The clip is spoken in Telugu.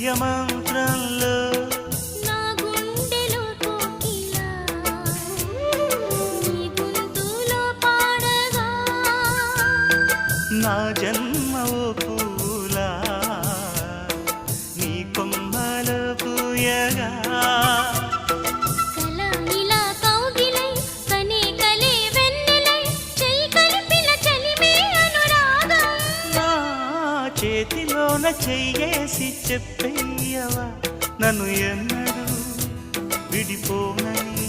ప్రియమంత్రంలో నా గుండెలో కోకిలా నీ గొంతులో పాడగా నా జన్మ ఓ పూలా నీ కొమ్మలో పూయగా కల ఇలా కౌగిలై కనే కలే వెన్నెలై చెయ్యి కలిపిన చలిమే అనురాగం నా చేతిలోన చెయ్యేసి చెప్పేయవా నన్ను ఎన్నడూ విడిపోనని